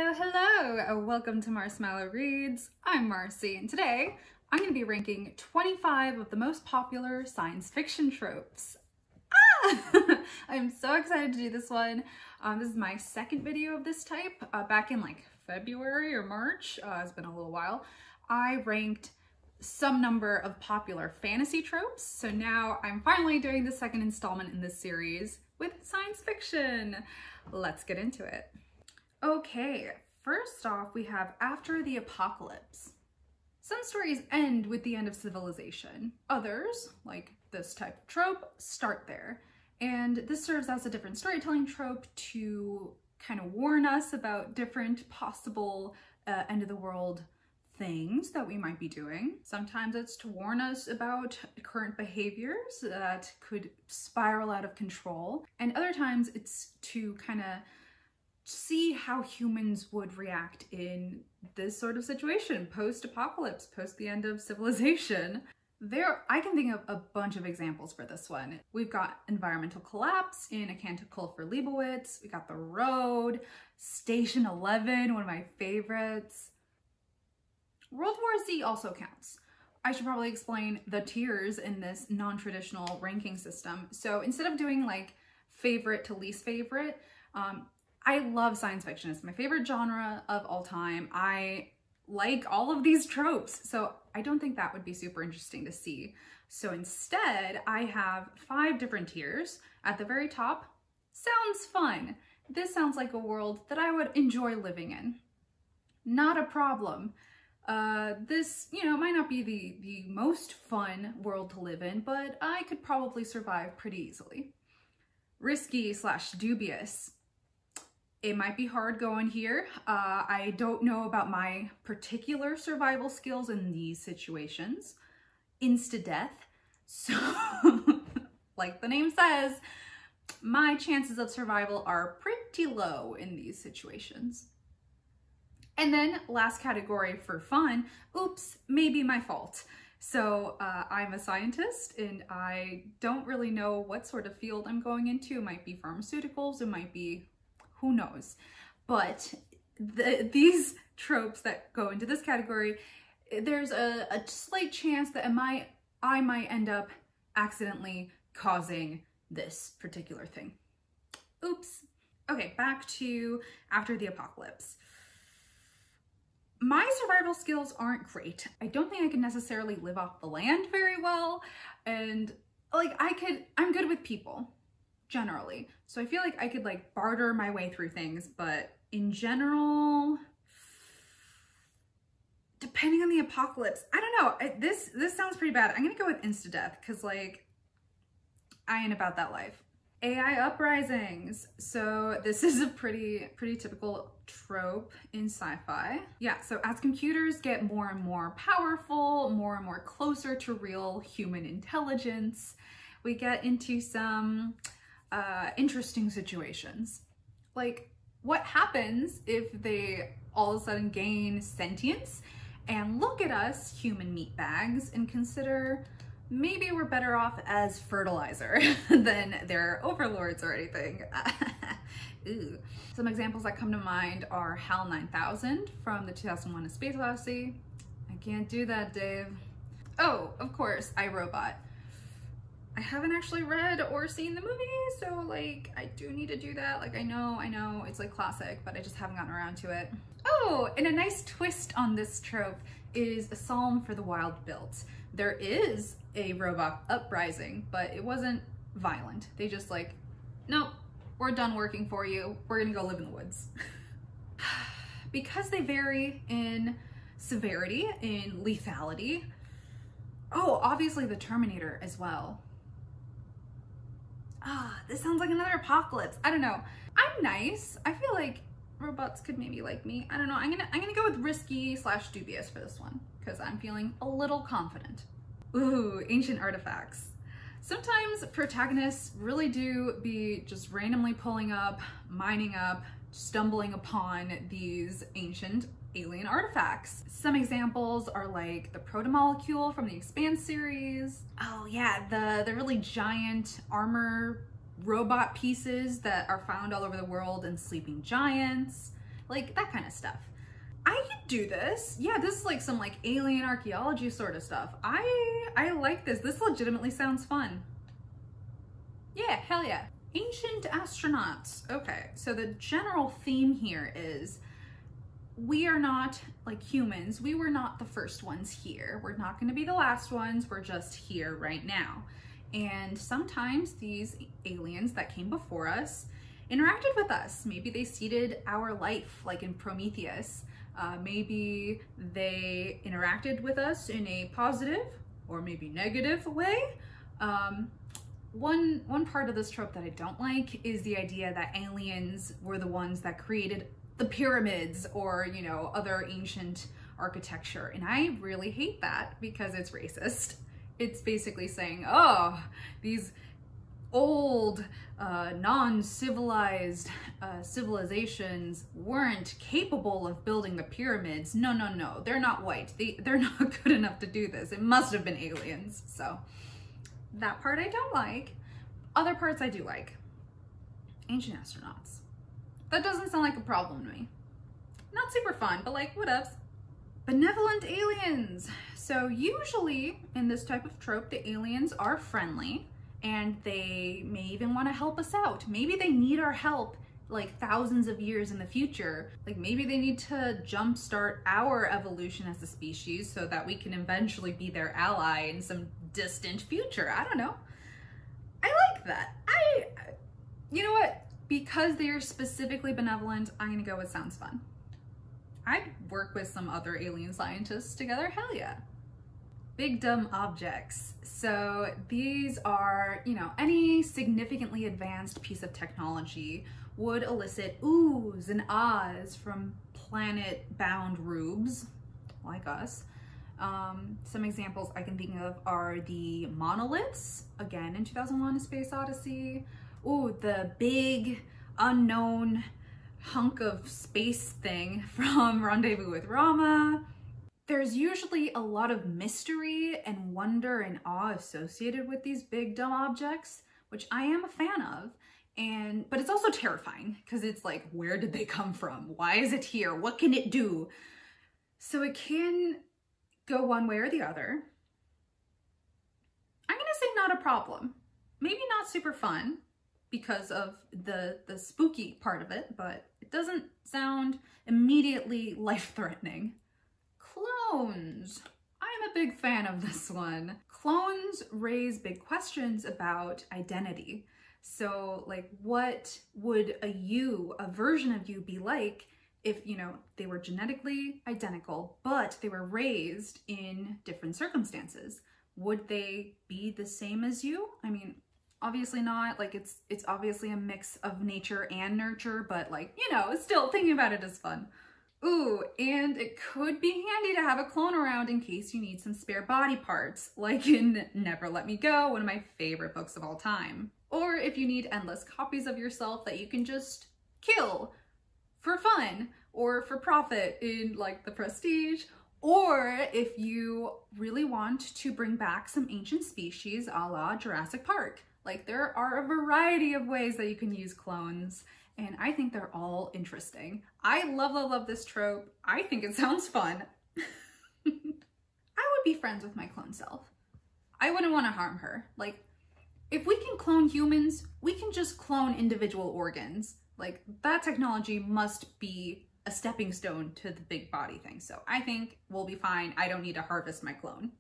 Hello! Welcome to Marshmellow Reads. I'm Marcy, and today I'm going to be ranking 25 of the most popular science fiction tropes. I'm so excited to do this one. This is my second video of this type. Back in like February or March, it's been a little while, I ranked some number of popular fantasy tropes. So now I'm finally doing the second installment in this series with science fiction. Let's get into it. Okay, first off, we have after the apocalypse. Some stories end with the end of civilization. Others, like this type of trope, start there. And this serves as a different storytelling trope to kind of warn us about different possible end of the world things that we might be doing. Sometimes it's to warn us about current behaviors that could spiral out of control. And other times it's to kind of see how humans would react in this sort of situation, post-apocalypse, post the end of civilization. I can think of a bunch of examples for this one. We've got environmental collapse in A Canticle for Leibowitz. We got The Road, Station 11, one of my favorites. World War Z also counts. I should probably explain the tiers in this non-traditional ranking system. So instead of doing like favorite to least favorite, I love science fiction. It's my favorite genre of all time. I like all of these tropes, so I don't think that would be super interesting to see. So instead, I have 5 different tiers. At the very top, sounds fun. This sounds like a world that I would enjoy living in. Not a problem. This, might not be the most fun world to live in, but I could probably survive pretty easily. Risky / dubious. It might be hard going here. I don't know about my particular survival skills in these situations. Insta-Death. So, like the name says, my chances of survival are pretty low in these situations. And then last category for fun, oops, maybe my fault. So I'm a scientist and I don't really know what sort of field I'm going into. It might be pharmaceuticals, it might be who knows. But these tropes that go into this category, there's a slight chance that I might end up accidentally causing this particular thing. Oops. Okay, back to after the apocalypse. My survival skills aren't great. I don't think I can necessarily live off the land very well. And like I'm good with people. Generally. So I feel like I could like barter my way through things, but in general, depending on the apocalypse, I don't know. This sounds pretty bad. I'm gonna go with Insta-Death because like I ain't about that life. AI uprisings. So this is a pretty typical trope in sci-fi. Yeah, so as computers get more and more powerful, more and more closer to real human intelligence, we get into some interesting situations. Like, what happens if they all of a sudden gain sentience and look at us, human meatbags, and consider maybe we're better off as fertilizer than their overlords or anything. Ooh. Some examples that come to mind are HAL 9000 from the 2001 A Space Odyssey. I can't do that, Dave. Oh, of course, iRobot. I haven't actually read or seen the movie, so like I do need to do that. Like I know it's like classic, but I just haven't gotten around to it. Oh, and a nice twist on this trope is A Psalm for the Wild Built. There is a robot uprising, but it wasn't violent. They just like, nope, we're done working for you. We're gonna go live in the woods. Because they vary in severity, in lethality. Oh, obviously the Terminator as well. This sounds like another apocalypse. I don't know. I'm nice. I feel like robots could maybe like me. I don't know. I'm gonna go with risky / dubious for this one because I'm feeling a little confident. Ooh, ancient artifacts. Sometimes protagonists really do be just randomly pulling up, mining up, stumbling upon these ancient alien artifacts. Some examples are like the protomolecule from the Expanse series. Oh yeah, the really giant armor robot pieces that are found all over the world in Sleeping Giants. like that kind of stuff. I could do this. Yeah, this is like some like alien archaeology sort of stuff. I like this. This legitimately sounds fun. Yeah, hell yeah. Ancient astronauts. Okay, so the general theme here is we are not like humans. We were not the first ones here. We're not going to be the last ones. We're just here right now. And sometimes these aliens that came before us interacted with us. Maybe they seeded our life, like in Prometheus. Maybe they interacted with us in a positive or maybe negative way. One part of this trope that I don't like is the idea that aliens were the ones that created the pyramids or, you know, other ancient architecture. And I really hate that because it's racist. It's basically saying, oh, these old, non-civilized civilizations weren't capable of building the pyramids. No, no, no, they're not white. They're not good enough to do this. It must have been aliens. So that part I don't like. Other parts I do like. Ancient astronauts. That doesn't sound like a problem to me. Not super fun, but like, whatevs. Benevolent aliens. So usually in this type of trope, the aliens are friendly and they may even want to help us out. Maybe they need our help like thousands of years in the future. Like maybe they need to jumpstart our evolution as a species so that we can eventually be their ally in some distant future. I don't know. I like that. You know what? Because they're specifically benevolent, I'm gonna go with sounds fun. I'd work with some other alien scientists together, hell yeah. Big dumb objects. So these are, you know, any significantly advanced piece of technology would elicit oohs and ahs from planet-bound rubes, like us. Some examples I can think of are the monoliths, again in 2001: A Space Odyssey. Ooh, the big unknown hunk of space thing from Rendezvous with Rama. There's usually a lot of mystery and wonder and awe associated with these big dumb objects, which I am a fan of. But it's also terrifying because it's like, where did they come from? Why is it here? What can it do? So it can go one way or the other. I'm gonna say not a problem. Maybe not super fun because of the spooky part of it, but it doesn't sound immediately life-threatening. Clones. I'm a big fan of this one. Clones raise big questions about identity. So like, what would a version of you be like if, you know, they were genetically identical, but they were raised in different circumstances? Would they be the same as you? I mean, obviously not. Like it's obviously a mix of nature and nurture, but like, you know, still thinking about it is fun. Ooh, and it could be handy to have a clone around in case you need some spare body parts, like in Never Let Me Go, one of my favorite books of all time. Or if you need endless copies of yourself that you can just kill for fun or for profit in like The Prestige. Or if you really want to bring back some ancient species a la Jurassic Park. Like there are a variety of ways that you can use clones, and I think they're all interesting. I love, love, love this trope. I think it sounds fun. I would be friends with my clone self. I wouldn't want to harm her. Like, if we can clone humans, we can just clone individual organs. Like, that technology must be a stepping stone to the big body thing. So I think we'll be fine. I don't need to harvest my clone.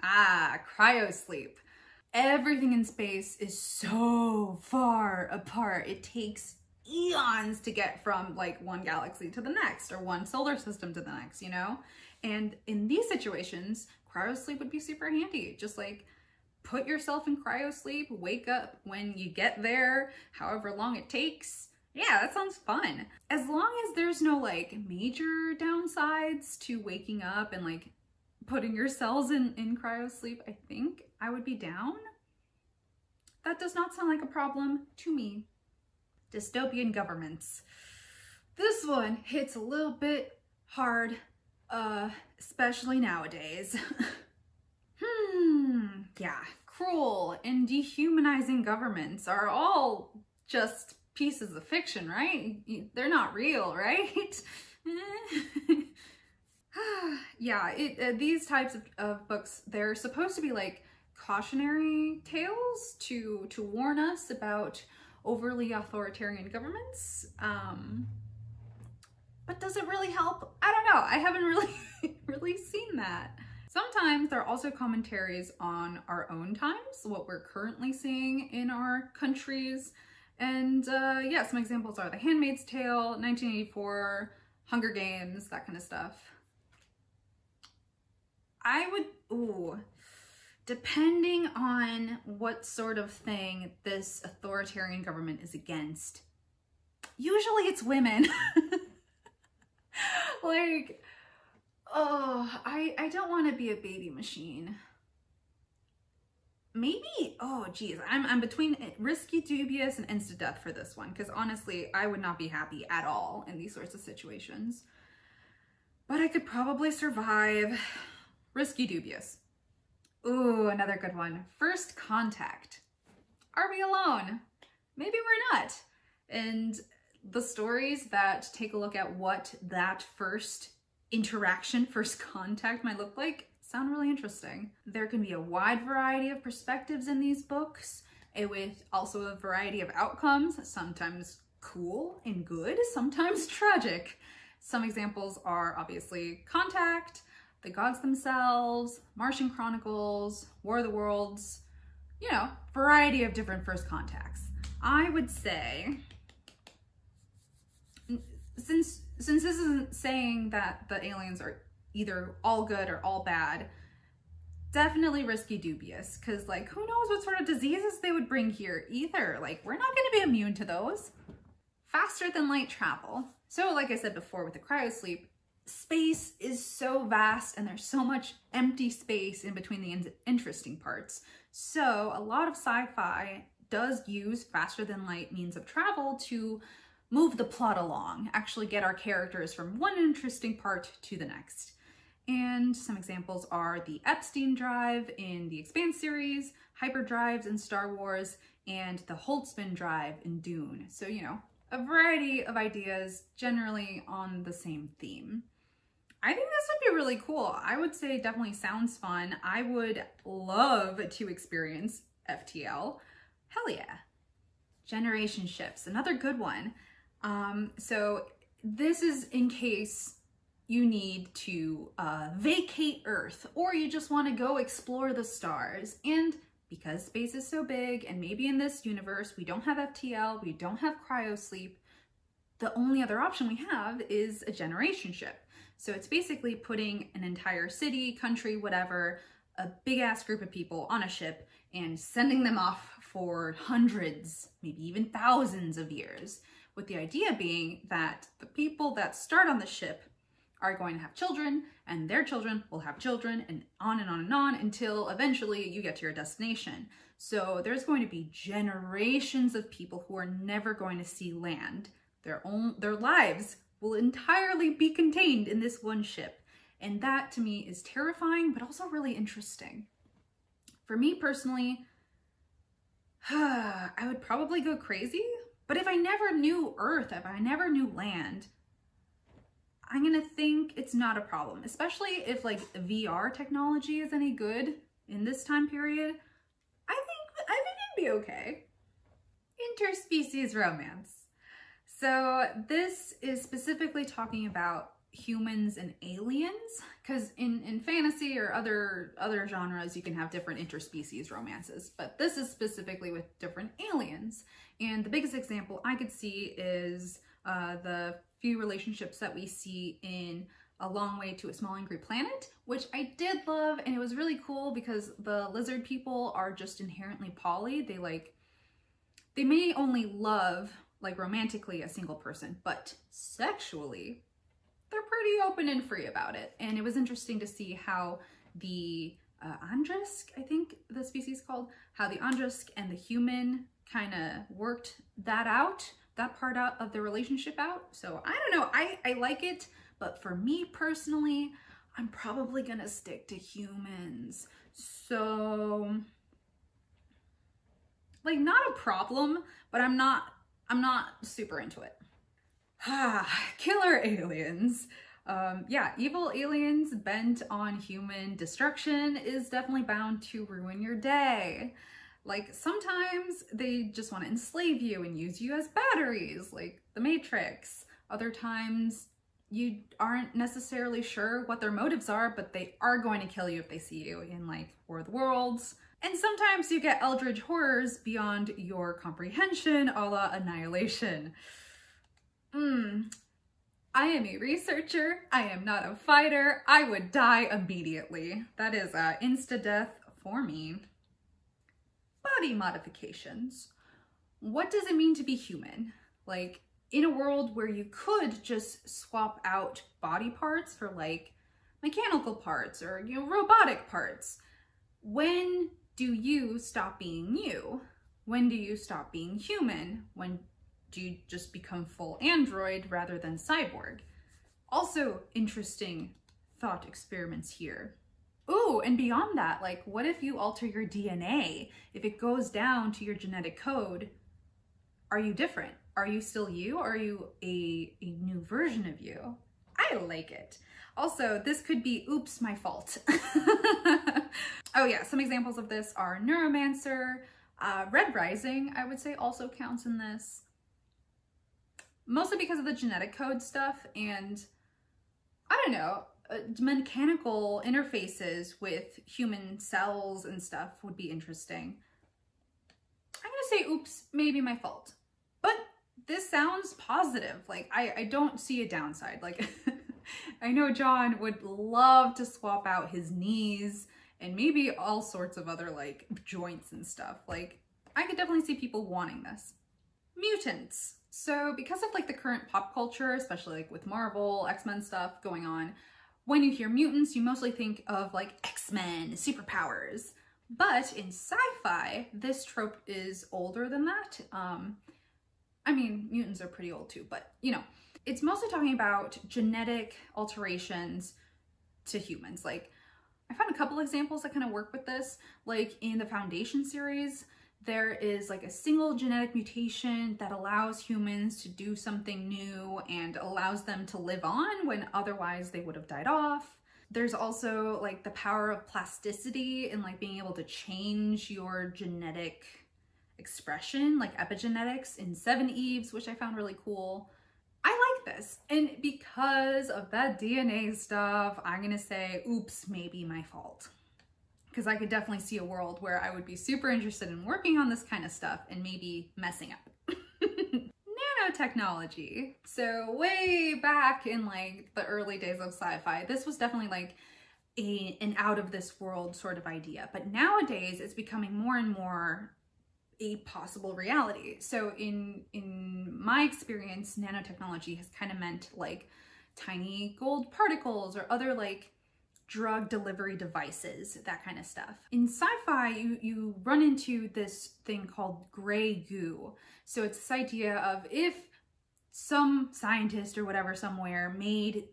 Ah, cryosleep. Everything in space is so far apart. It takes eons to get from like one galaxy to the next or one solar system to the next, you know? And in these situations, cryosleep would be super handy. Just like put yourself in cryosleep, wake up when you get there, however long it takes. Yeah, that sounds fun. As long as there's no like major downsides to waking up and like putting your cells in cryosleep, I think I would be down. That does not sound like a problem to me. Dystopian governments. This one hits a little bit hard, especially nowadays. Yeah, cruel and dehumanizing governments are all just pieces of fiction, right? They're not real, right? Yeah, these types of books, they're supposed to be like cautionary tales to warn us about overly authoritarian governments. But does it really help? I don't know. I haven't really seen that. Sometimes there are also commentaries on our own times, what we're currently seeing in our countries. And yeah, some examples are The Handmaid's Tale, 1984, Hunger Games, that kind of stuff. Depending on what sort of thing this authoritarian government is against, usually it's women. Like, oh, I don't want to be a baby machine. Maybe, oh geez, I'm between risky, dubious, and Insta-Death for this one, because honestly, I would not be happy at all in these sorts of situations. But I could probably survive risky, dubious. Ooh, another good one. First contact. Are we alone? Maybe we're not. And the stories that take a look at what that first interaction, first contact might look like sound really interesting. There can be a wide variety of perspectives in these books, with also a variety of outcomes, sometimes cool and good, sometimes tragic. Some examples are obviously Contact, The Gods Themselves, Martian Chronicles, War of the Worlds, you know, variety of different first contacts. I would say, since this isn't saying that the aliens are either all good or all bad, definitely risky, dubious, because like, who knows what sort of diseases they would bring here either. Like, we're not going to be immune to those. Faster than light travel. So like I said before with the cryosleep, space is so vast and there's so much empty space in between the interesting parts. So a lot of sci-fi does use faster than light means of travel to move the plot along, actually get our characters from one interesting part to the next. And some examples are the Epstein drive in the Expanse series, hyperdrives in Star Wars, and the Holtzman drive in Dune. So, you know, a variety of ideas generally on the same theme. I think this would be really cool. I would say definitely sounds fun. I would love to experience FTL. Hell yeah. Generation ships, another good one. So this is in case you need to vacate Earth, or you just want to go explore the stars. And because space is so big, and maybe in this universe we don't have FTL, we don't have cryosleep, the only other option we have is a generation ship. So it's basically putting an entire city, country, whatever, a big ass group of people on a ship and sending them off for hundreds, maybe even thousands of years, with the idea being that the people that start on the ship are going to have children, and their children will have children, and on and on and on until eventually you get to your destination. So there's going to be generations of people who are never going to see land. Their lives will entirely be contained in this one ship. And that to me is terrifying, but also really interesting. For me personally, I would probably go crazy, but if I never knew Earth, if I never knew land, I'm gonna think it's not a problem, especially if like VR technology is any good in this time period. I think it'd be okay. Interspecies Romance. So this is specifically talking about humans and aliens, because in fantasy or other genres you can have different interspecies romances, but this is specifically with different aliens. And the biggest example I could see is the few relationships that we see in A Long Way to a Small Angry Planet, which I did love, and it was really cool because the lizard people are just inherently poly. They may only love, like romantically, a single person, but sexually they're pretty open and free about it. And it was interesting to see how the Andrisk, I think the species called, how the Andrisk and the human kind of worked that out, that part out of the relationship out. So I don't know, I like it, but for me personally, I'm probably gonna stick to humans. So, like, not a problem, but I'm not I'm not super into it. Killer aliens. Yeah, evil aliens bent on human destruction is definitely bound to ruin your day. Like, sometimes they just want to enslave you and use you as batteries, like the Matrix. Other times you aren't necessarily sure what their motives are, but they are going to kill you if they see you in like War of the Worlds. And sometimes you get eldritch horrors beyond your comprehension, a la Annihilation. I am a researcher. I am not a fighter. I would die immediately. That is insta-death for me. Body modifications. What does it mean to be human? Like, in a world where you could just swap out body parts for like mechanical parts or, you know, robotic parts, when do you stop being you? When do you stop being human? When do you just become full android rather than cyborg? Also interesting thought experiments here. Ooh, and beyond that, like, what if you alter your DNA? If it goes down to your genetic code, are you different? Are you still you? Or are you a new version of you? I like it. Also, this could be, oops, my fault. Oh yeah, some examples of this are Neuromancer, Red Rising, I would say also counts in this. Mostly because of the genetic code stuff and, I don't know, mechanical interfaces with human cells and stuff would be interesting. I'm gonna say, oops, maybe my fault. But this sounds positive. Like, I don't see a downside. Like, I know John would love to swap out his knees and maybe all sorts of other, like, joints and stuff. Like, I could definitely see people wanting this. Mutants. So because of, like, the current pop culture, especially, like, with Marvel, X-Men stuff going on, when you hear mutants, you mostly think of, like, X-Men, superpowers. But in sci-fi, this trope is older than that. I mean, mutants are pretty old too, but, you know, it's mostly talking about genetic alterations to humans. Like, I found a couple examples that kind of work with this. Like, in the Foundation series, there is like a single genetic mutation that allows humans to do something new and allows them to live on when otherwise they would have died off. There's also like the power of plasticity and like being able to change your genetic expression, like epigenetics in Seven Eves, which I found really cool. I like this. And because of that DNA stuff, I'm gonna say, oops, maybe my fault. Because I could definitely see a world where I would be super interested in working on this kind of stuff and maybe messing up. Nanotechnology. So way back in like the early days of sci-fi, this was definitely like an out of this world sort of idea. But nowadays it's becoming more and more a possible reality. So in my experience, nanotechnology has kind of meant like tiny gold particles or other like drug delivery devices, that kind of stuff. In sci-fi, you run into this thing called gray goo. So it's this idea of if some scientist or whatever somewhere made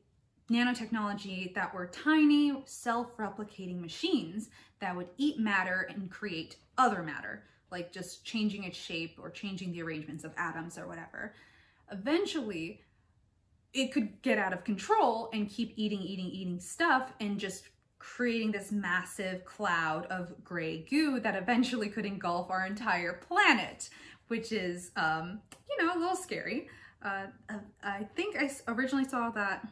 nanotechnology that were tiny self-replicating machines that would eat matter and create other matter, like just changing its shape or changing the arrangements of atoms or whatever. Eventually, it could get out of control and keep eating stuff and just creating this massive cloud of gray goo that eventually could engulf our entire planet, which is, you know, a little scary. I think I originally saw that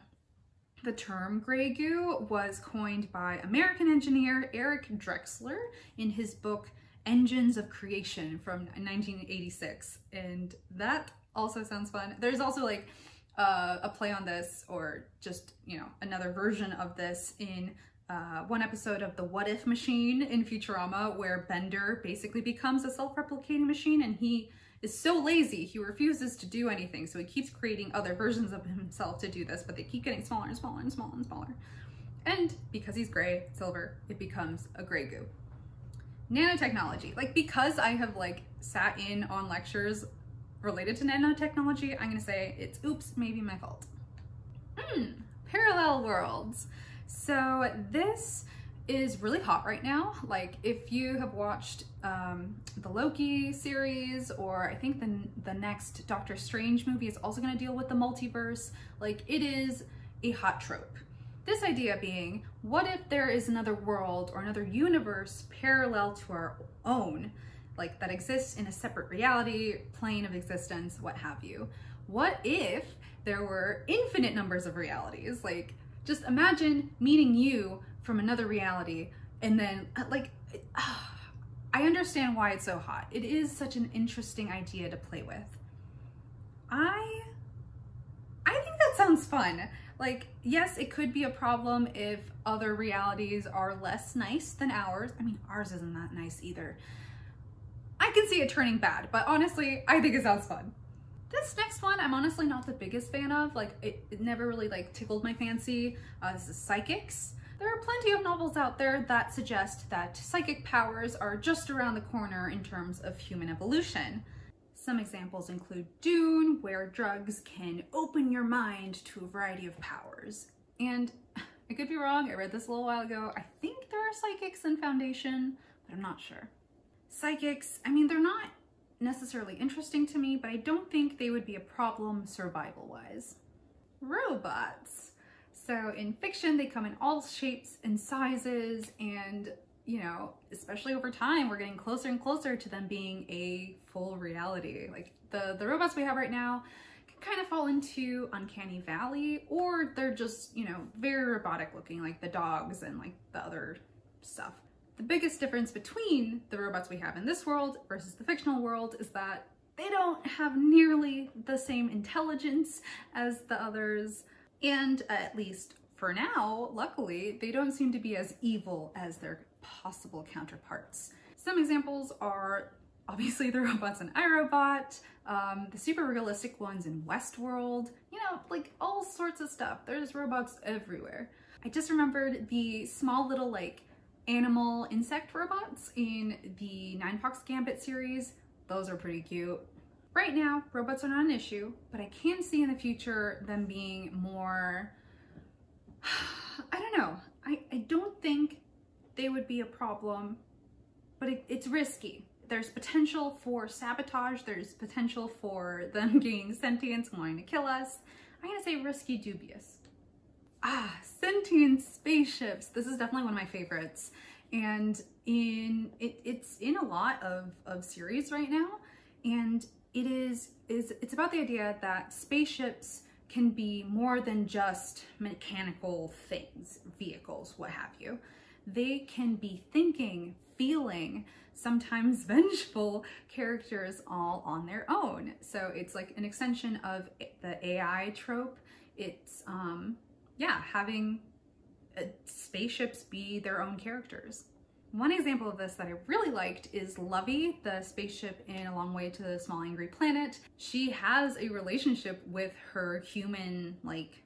the term gray goo was coined by American engineer Eric Drexler in his book Engines of Creation from 1986, and that also sounds fun. There's also like a play on this, or just, you know, another version of this in one episode of the What If Machine in Futurama, where Bender basically becomes a self-replicating machine and he is so lazy, he refuses to do anything, so he keeps creating other versions of himself to do this, but they keep getting smaller and smaller and smaller and smaller. And because he's gray, silver, it becomes a gray goo. Nanotechnology. Like, because I have like sat in on lectures related to nanotechnology, I'm gonna say it's oops, maybe my fault. Parallel worlds. So this is really hot right now. Like, if you have watched the Loki series, or I think the next Doctor Strange movie is also going to deal with the multiverse, like, it is a hot trope. This idea being, what if there is another world or another universe parallel to our own, like that exists in a separate reality, plane of existence, what have you? What if there were infinite numbers of realities? Like, just imagine meeting you from another reality, and then like, I understand why it's so hot. It is such an interesting idea to play with. I think that sounds fun. Like, yes, it could be a problem if other realities are less nice than ours. I mean, ours isn't that nice either. I can see it turning bad, but honestly, I think it sounds fun. This next one, I'm honestly not the biggest fan of. Like, it never really like tickled my fancy. This is psychics. There are plenty of novels out there that suggest that psychic powers are just around the corner in terms of human evolution. Some examples include Dune, where drugs can open your mind to a variety of powers. And I could be wrong, I read this a little while ago. I think there are psychics in Foundation, but I'm not sure. Psychics, I mean, they're not necessarily interesting to me, but I don't think they would be a problem survival-wise. Robots. So in fiction, they come in all shapes and sizes, and you know, especially over time, we're getting closer and closer to them being a full reality. Like, the robots we have right now can kind of fall into Uncanny Valley, or they're just, you know, very robotic looking, like the dogs and like the other stuff. The biggest difference between the robots we have in this world versus the fictional world is that they don't have nearly the same intelligence as the others, and at least for now, luckily, they don't seem to be as evil as their possible counterparts. Some examples are obviously the robots in iRobot, the super realistic ones in Westworld, you know, like all sorts of stuff. There's robots everywhere. I just remembered the small little like animal insect robots in the GAMBIT series. Those are pretty cute. Right now, robots are not an issue, but I can see in the future them being more, I don't know. I don't think they would be a problem, but it's risky. There's potential for sabotage. There's potential for them gaining sentience and wanting to kill us. I'm gonna say risky, dubious. Sentient Spaceships. This is definitely one of my favorites. And it's in a lot of series right now. And it's about the idea that spaceships can be more than just mechanical things, vehicles, what have you. They can be thinking, feeling, sometimes vengeful characters all on their own. So it's like an extension of the AI trope. It's, yeah, having spaceships be their own characters. One example of this that I really liked is Lovey, the spaceship in A Long Way to the Small Angry Planet. She has a relationship with her human, like,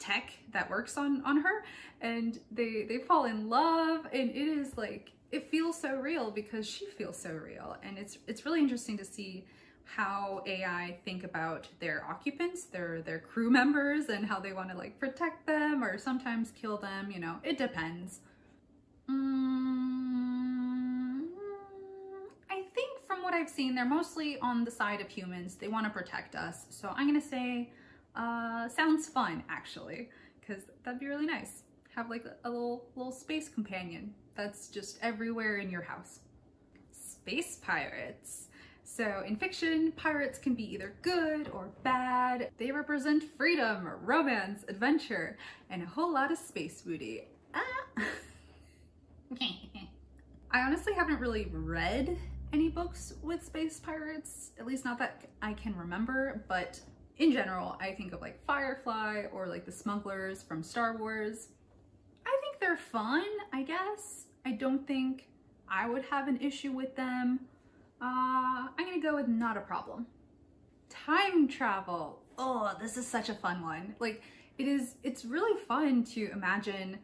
tech that works on her, and they fall in love, and it is like, it feels so real because she feels so real. And it's really interesting to see how AI think about their occupants, their crew members, and how they want to like protect them or sometimes kill them, you know, it depends. I think from what I've seen, they're mostly on the side of humans. They want to protect us. So I'm gonna say, sounds fun actually, because that'd be really nice. Have like a little space companion that's just everywhere in your house. Space pirates. So in fiction, pirates can be either good or bad. They represent freedom, romance, adventure, and a whole lot of space booty. I honestly haven't really read any books with space pirates, at least not that I can remember, but in general, I think of like Firefly or like the smugglers from Star Wars. I think they're fun, I guess. I don't think I would have an issue with them. I'm gonna go with not a problem. Time travel. Oh, this is such a fun one. Like, it's really fun to imagine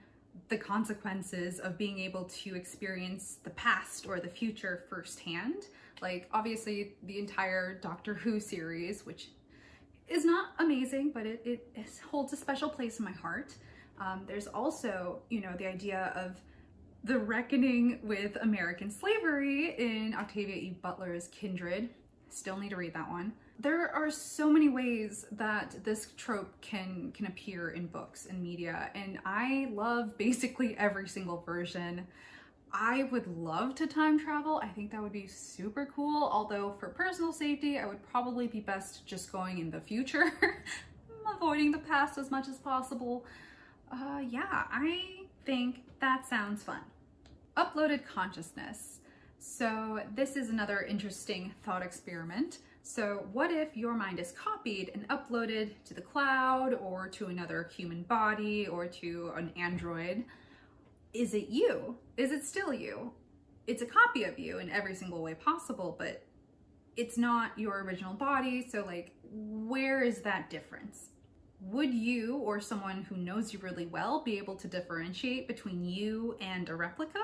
the consequences of being able to experience the past or the future firsthand. Like, obviously the entire Doctor Who series, which is not amazing, but it holds a special place in my heart. There's also, you know, the idea of the reckoning with American slavery in Octavia E. Butler's Kindred. Still need to read that one. There are so many ways that this trope can appear in books and media, and I love basically every single version. I would love to time travel. I think that would be super cool, although for personal safety, I would probably be best just going in the future, avoiding the past as much as possible. Yeah, I think that sounds fun. Uploaded consciousness. So this is another interesting thought experiment. So what if your mind is copied and uploaded to the cloud or to another human body or to an android? Is it you? Is it still you? It's a copy of you in every single way possible, but it's not your original body. So like, where is that difference? Would you or someone who knows you really well be able to differentiate between you and a replica?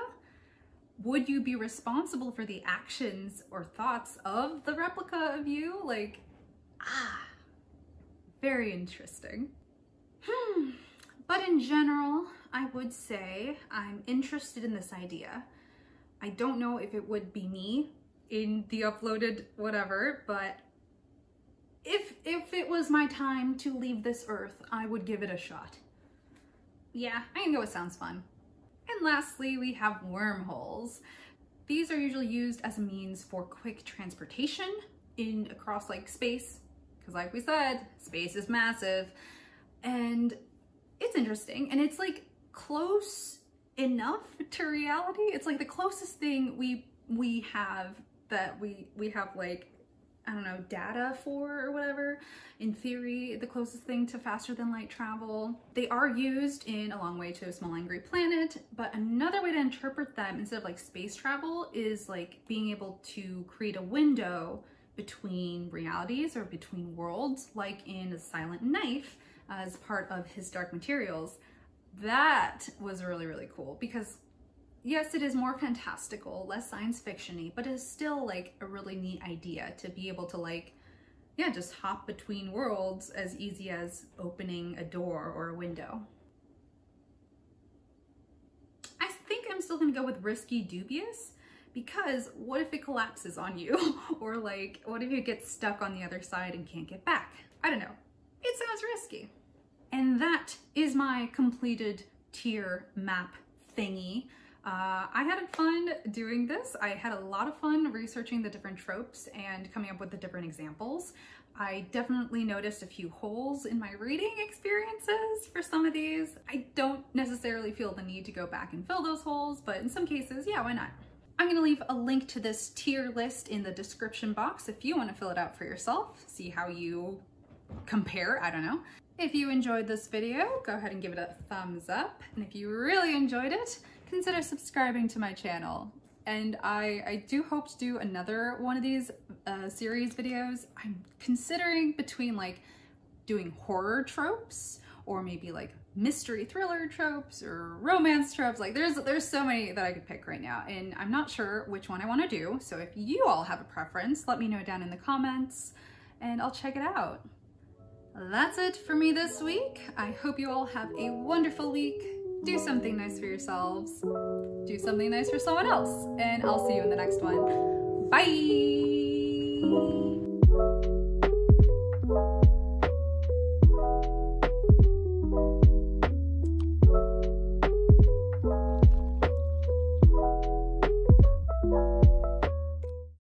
Would you be responsible for the actions or thoughts of the replica of you? Like, very interesting. But in general, I would say I'm interested in this idea. I don't know if it would be me in the uploaded whatever, but if it was my time to leave this earth, I would give it a shot. Yeah, I can go with sounds fun. And lastly, we have wormholes. These are usually used as a means for quick transportation across like space, because like we said, space is massive. And it's interesting, and it's like close enough to reality. It's like the closest thing we have that we have like, I don't know, data for or whatever. In theory, the closest thing to faster than light travel. They are used in A Long Way to a Small Angry Planet, but another way to interpret them instead of like space travel is like being able to create a window between realities or between worlds, like in A Silent Knife as part of his Dark Materials. That was really, really cool because yes, it is more fantastical, less science fiction-y, but it's still like a really neat idea to be able to like, yeah, just hop between worlds as easy as opening a door or a window. I think I'm still gonna go with risky dubious because what if it collapses on you? Or like, what if you get stuck on the other side and can't get back? I don't know. It sounds risky. And that is my completed tier map thingy. I had fun doing this. I had a lot of fun researching the different tropes and coming up with the different examples. I definitely noticed a few holes in my reading experiences for some of these. I don't necessarily feel the need to go back and fill those holes, but in some cases, yeah, why not? I'm gonna leave a link to this tier list in the description box if you want to fill it out for yourself, see how you compare, I don't know. If you enjoyed this video, go ahead and give it a thumbs up. And if you really enjoyed it, consider subscribing to my channel. And I do hope to do another one of these series videos. I'm considering between like doing horror tropes or maybe like mystery thriller tropes or romance tropes. Like there's so many that I could pick right now and I'm not sure which one I want to do. So if you all have a preference, let me know down in the comments and I'll check it out. That's it for me this week. I hope you all have a wonderful week. Do something nice for yourselves. Do something nice for someone else. And I'll see you in the next one. Bye!